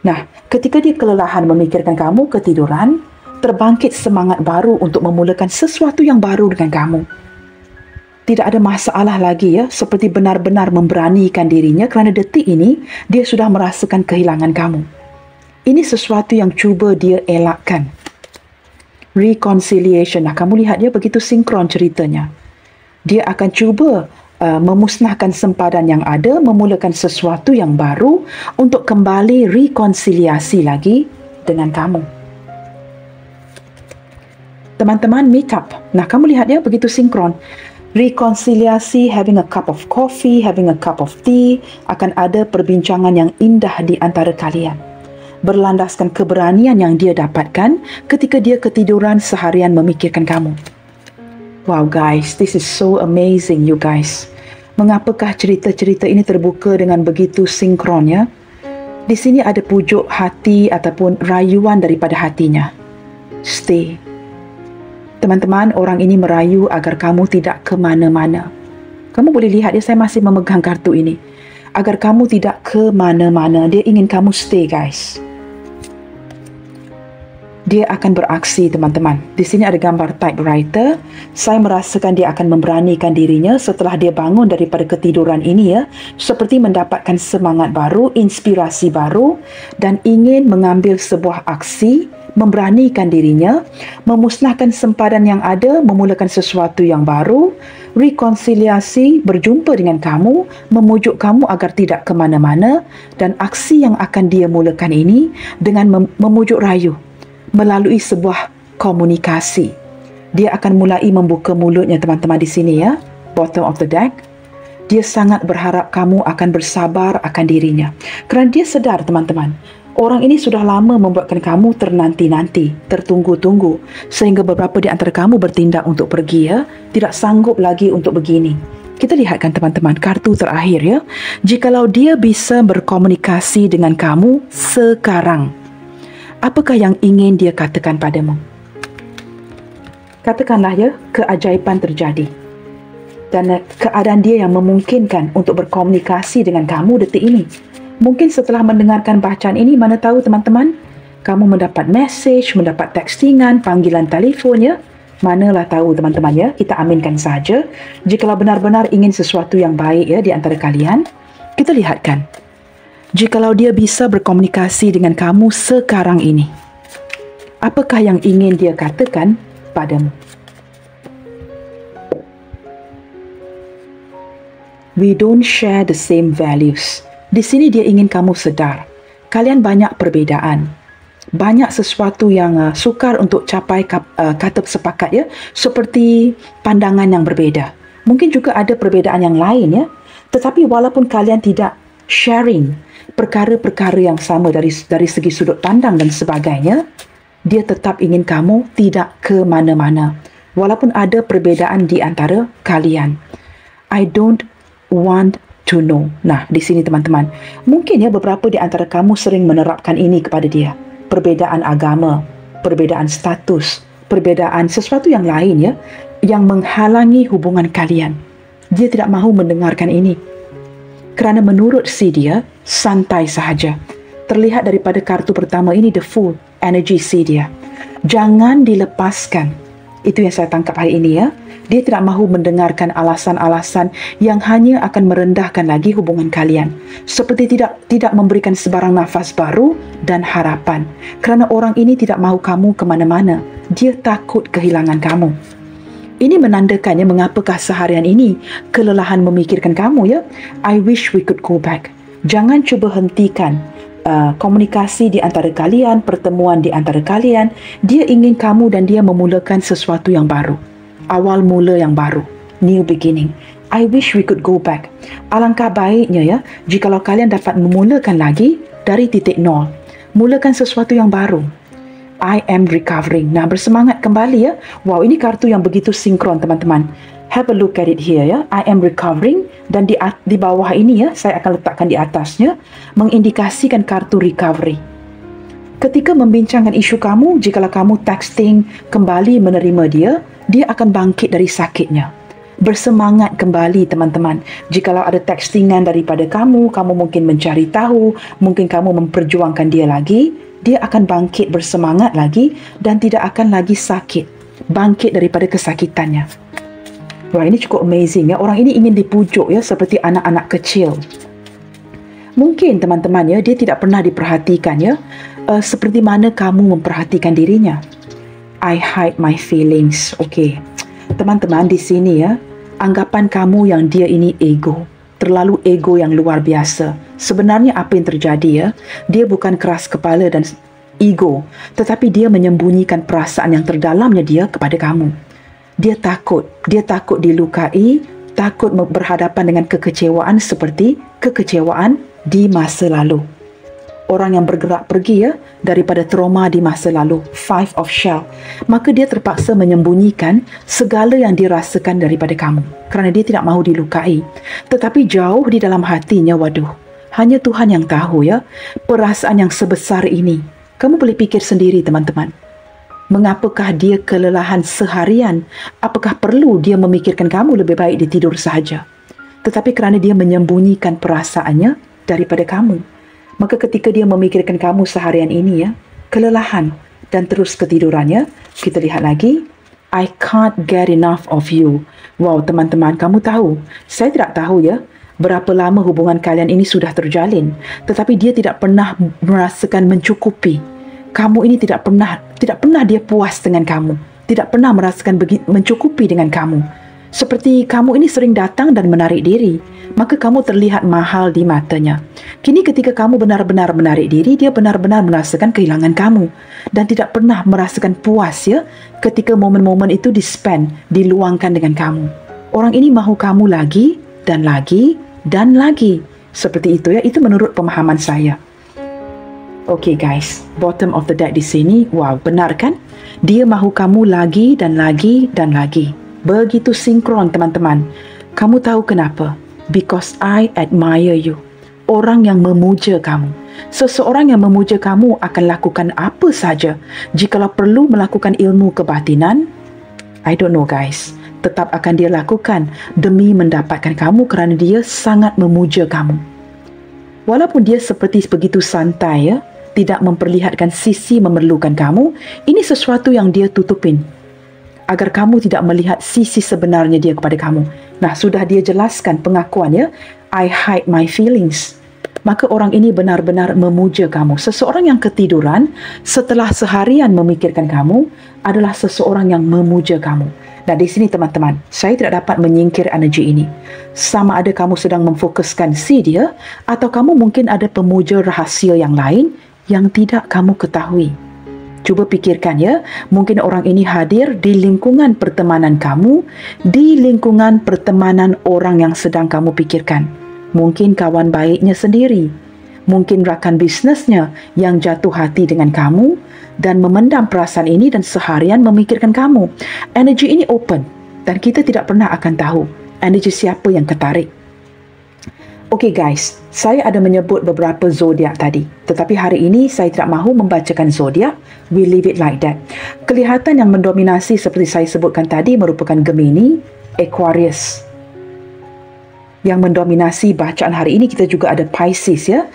Nah, ketika dia kelelahan memikirkan kamu ketiduran, terbangkit semangat baru untuk memulakan sesuatu yang baru dengan kamu. Tidak ada masalah lagi ya, seperti benar-benar memberanikan dirinya kerana detik ini dia sudah merasakan kehilangan kamu. Ini sesuatu yang cuba dia elakkan. Reconciliation. Nah, kamu lihat dia begitu sinkron ceritanya. Dia akan cuba memusnahkan sempadan yang ada, memulakan sesuatu yang baru untuk kembali rekonsiliasi lagi dengan kamu. Teman-teman, meet up. Nah, kamu lihat dia begitu sinkron. Rekonsiliasi, having a cup of coffee, having a cup of tea, akan ada perbincangan yang indah di antara kalian. Berlandaskan keberanian yang dia dapatkan ketika dia ketiduran seharian memikirkan kamu. Wow guys, this is so amazing you guys. Mengapakah cerita-cerita ini terbuka dengan begitu sinkron ya? Di sini ada pujuk hati ataupun rayuan daripada hatinya. Stay. Teman-teman, orang ini merayu agar kamu tidak ke mana-mana. Kamu boleh lihat ya, saya masih memegang kartu ini. Agar kamu tidak ke mana-mana. Dia ingin kamu stay, guys. Dia akan beraksi, teman-teman. Di sini ada gambar typewriter. Saya merasakan dia akan memberanikan dirinya setelah dia bangun daripada ketiduran ini ya. Seperti mendapatkan semangat baru, inspirasi baru dan ingin mengambil sebuah aksi, memberanikan dirinya, memusnahkan sempadan yang ada, memulakan sesuatu yang baru, rekonsiliasi, berjumpa dengan kamu, memujuk kamu agar tidak ke mana-mana, dan aksi yang akan dia mulakan ini dengan memujuk rayu melalui sebuah komunikasi. Dia akan mulai membuka mulutnya teman-teman di sini ya, bottom of the deck. Dia sangat berharap kamu akan bersabar akan dirinya. Kerana dia sedar teman-teman, orang ini sudah lama membuatkan kamu ternanti-nanti, tertunggu-tunggu, sehingga beberapa di antara kamu bertindak untuk pergi ya, tidak sanggup lagi untuk begini. Kita lihatkan teman-teman, kartu terakhir ya. Jikalau dia bisa berkomunikasi dengan kamu sekarang, apakah yang ingin dia katakan padamu? Katakanlah ya, keajaiban terjadi. Dan keadaan dia yang memungkinkan untuk berkomunikasi dengan kamu detik ini. Mungkin setelah mendengarkan bacaan ini, mana tahu teman-teman, kamu mendapat message, mendapat textingan, panggilan telefon ya. Manalah tahu teman-teman ya, kita aminkan saja. Jikalau benar-benar ingin sesuatu yang baik ya di antara kalian, kita lihatkan. Jikalau dia bisa berkomunikasi dengan kamu sekarang ini, apakah yang ingin dia katakan padamu? We don't share the same values. Di sini dia ingin kamu sedar, kalian banyak perbezaan, banyak sesuatu yang sukar untuk capai kata sepakat ya, seperti pandangan yang berbeza. Mungkin juga ada perbezaan yang lain ya, tetapi walaupun kalian tidak sharing perkara-perkara yang sama dari segi sudut pandang dan sebagainya, dia tetap ingin kamu tidak ke mana-mana, walaupun ada perbezaan di antara kalian. I don't want to know. Nah, di sini teman-teman, mungkin ya beberapa di antara kamu sering menerapkan ini kepada dia. Perbezaan agama, perbezaan status, perbezaan sesuatu yang lain ya, yang menghalangi hubungan kalian. Dia tidak mahu mendengarkan ini. Kerana menurut si dia, santai sahaja. Terlihat daripada kartu pertama ini, the Fool, energy si dia. Jangan dilepaskan. Itu yang saya tangkap hari ini ya. Dia tidak mahu mendengarkan alasan-alasan yang hanya akan merendahkan lagi hubungan kalian. Seperti tidak memberikan sebarang nafas baru dan harapan. Kerana orang ini tidak mahu kamu ke mana-mana. Dia takut kehilangan kamu. Ini menandakannya mengapakah seharian ini kelelahan memikirkan kamu ya. I wish we could go back. Jangan cuba hentikan komunikasi di antara kalian, pertemuan di antara kalian. Dia ingin kamu dan dia memulakan sesuatu yang baru. Awal mula yang baru. New beginning. I wish we could go back. Alangkah baiknya ya, jikalau kalian dapat memulakan lagi dari titik nol. Mulakan sesuatu yang baru. I am recovering. Nah, bersemangat kembali ya. Wow, ini kartu yang begitu sinkron teman-teman. Have a look at it here ya. I am recovering, dan di bawah ini ya, saya akan letakkan di atasnya, mengindikasikan kartu recovery. Ketika membincangkan isu kamu, jikalau kamu texting kembali menerima dia akan bangkit dari sakitnya. Bersemangat kembali teman-teman. Jikalau ada textingan daripada kamu mungkin mencari tahu, mungkin kamu memperjuangkan dia lagi, dia akan bangkit bersemangat lagi dan tidak akan lagi sakit. Bangkit daripada kesakitannya. Wah, ini cukup amazing ya. Orang ini ingin dipujuk ya, seperti anak-anak kecil. Mungkin teman-teman ya, dia tidak pernah diperhatikan ya, seperti mana kamu memperhatikan dirinya. I hide my feelings. Okey. Teman-teman di sini ya, anggapan kamu yang dia ini ego. Terlalu ego yang luar biasa. Sebenarnya apa yang terjadi ya, dia bukan keras kepala dan ego, tetapi dia menyembunyikan perasaan yang terdalamnya dia kepada kamu. Dia takut dilukai, takut berhadapan dengan kekecewaan seperti kekecewaan di masa lalu. Orang yang bergerak pergi ya, daripada trauma di masa lalu, 5 of Shell, maka dia terpaksa menyembunyikan segala yang dirasakan daripada kamu, kerana dia tidak mahu dilukai. Tetapi jauh di dalam hatinya, waduh, hanya Tuhan yang tahu ya, perasaan yang sebesar ini. Kamu boleh fikir sendiri teman-teman. Mengapakah dia kelelahan seharian? Apakah perlu dia memikirkan kamu, lebih baik dia tidur sahaja? Tetapi kerana dia menyembunyikan perasaannya daripada kamu, maka ketika dia memikirkan kamu seharian ini ya, kelelahan dan terus ketidurannya. Kita lihat lagi, I can't get enough of you. Wow teman-teman, kamu tahu, saya tidak tahu ya berapa lama hubungan kalian ini sudah terjalin, tetapi dia tidak pernah merasakan mencukupi. Kamu ini tidak pernah dia puas dengan kamu, tidak pernah merasakan mencukupi dengan kamu. Seperti kamu ini sering datang dan menarik diri, maka kamu terlihat mahal di matanya. Kini ketika kamu benar-benar menarik diri, dia benar-benar merasakan kehilangan kamu dan tidak pernah merasakan puas ya ketika momen-momen itu diluangkan dengan kamu. Orang ini mahu kamu lagi dan lagi dan lagi. Seperti itu ya, itu menurut pemahaman saya. Okay guys, bottom of the deck di sini, wow, benar kan? Dia mahu kamu lagi dan lagi dan lagi. Begitu sinkron teman-teman. Kamu tahu kenapa? Because I admire you. Orang yang memuja kamu. Seseorang yang memuja kamu akan lakukan apa saja. Jikalau perlu melakukan ilmu kebatinan, I don't know guys, tetap akan dia lakukan demi mendapatkan kamu kerana dia sangat memuja kamu. Walaupun dia seperti begitu santai ya, tidak memperlihatkan sisi memerlukan kamu, ini sesuatu yang dia tutupin agar kamu tidak melihat sisi sebenarnya dia kepada kamu. Nah, sudah dia jelaskan pengakuan ya, I hide my feelings. Maka orang ini benar-benar memuja kamu. Seseorang yang ketiduran setelah seharian memikirkan kamu adalah seseorang yang memuja kamu. Nah, di sini teman-teman, saya tidak dapat menyingkir energi ini. Sama ada kamu sedang memfokuskan si dia, atau kamu mungkin ada pemuja rahasia yang lain yang tidak kamu ketahui. Cuba pikirkan ya, mungkin orang ini hadir di lingkungan pertemanan kamu, di lingkungan pertemanan orang yang sedang kamu pikirkan. Mungkin kawan baiknya sendiri, mungkin rakan bisnesnya yang jatuh hati dengan kamu dan memendam perasaan ini dan seharian memikirkan kamu. Energi ini open dan kita tidak pernah akan tahu energi siapa yang ketarik. Okey guys, saya ada menyebut beberapa zodiak tadi, tetapi hari ini saya tidak mahu membacakan zodiak. We leave it like that. Kelihatan yang mendominasi seperti saya sebutkan tadi merupakan Gemini, Aquarius. Yang mendominasi bacaan hari ini kita juga ada Pisces ya,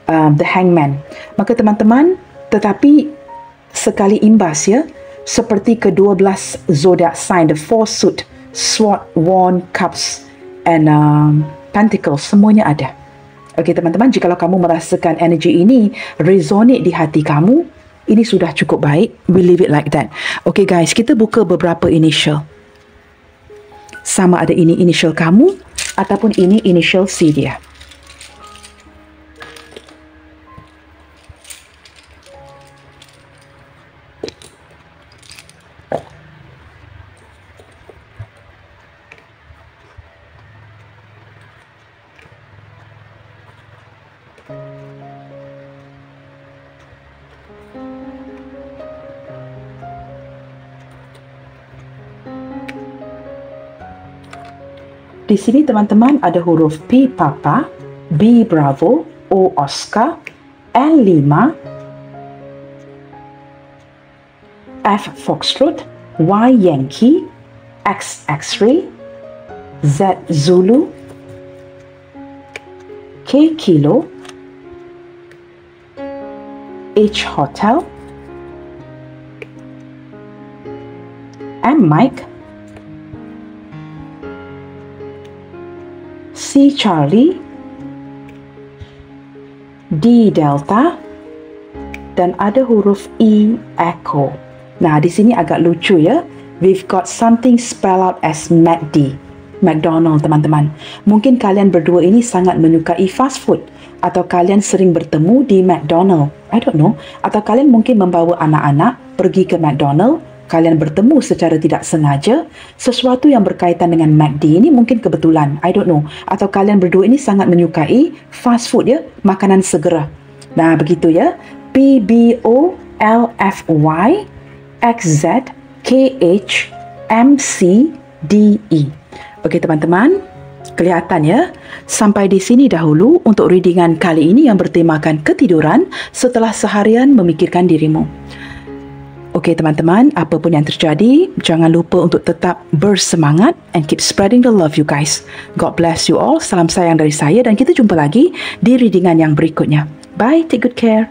The Hangman. Maka teman-teman, tetapi sekali imbas ya, seperti ke-12 zodiak sign, the 4 suit, Sword, Wand, Cups and Pentacles, semuanya ada. Okey teman-teman, jikalau kamu merasakan energi ini resonate di hati kamu, ini sudah cukup baik. We leave it like that. Okey guys, kita buka beberapa initial. Sama ada ini initial kamu ataupun ini initial si dia. Di sini teman-teman ada huruf P Papa, B Bravo, O Oscar, L Lima, F Foxtrot, Y Yankee, X X-ray, Z Zulu, K Kilo, H Hotel, M Mike, C Charlie, D Delta, dan ada huruf E Echo. Nah, di sini agak lucu ya. We've got something spelled out as McD. McDonald, teman-teman. Mungkin kalian berdua ini sangat menyukai fast food, atau kalian sering bertemu di McDonald. I don't know. Atau kalian mungkin membawa anak-anak pergi ke McDonald, kalian bertemu secara tidak sengaja, sesuatu yang berkaitan dengan McD ini mungkin kebetulan. I don't know. Atau kalian berdua ini sangat menyukai fast food ya, makanan segera. Nah, begitu ya. PBOLFY XZKHMCDE. Okey teman-teman, kelihatan ya. Sampai di sini dahulu untuk readingan kali ini yang bertemakan ketiduran setelah seharian memikirkan dirimu. Okey teman-teman, apapun yang terjadi, jangan lupa untuk tetap bersemangat and keep spreading the love you guys. God bless you all. Salam sayang dari saya dan kita jumpa lagi di readingan yang berikutnya. Bye, take good care.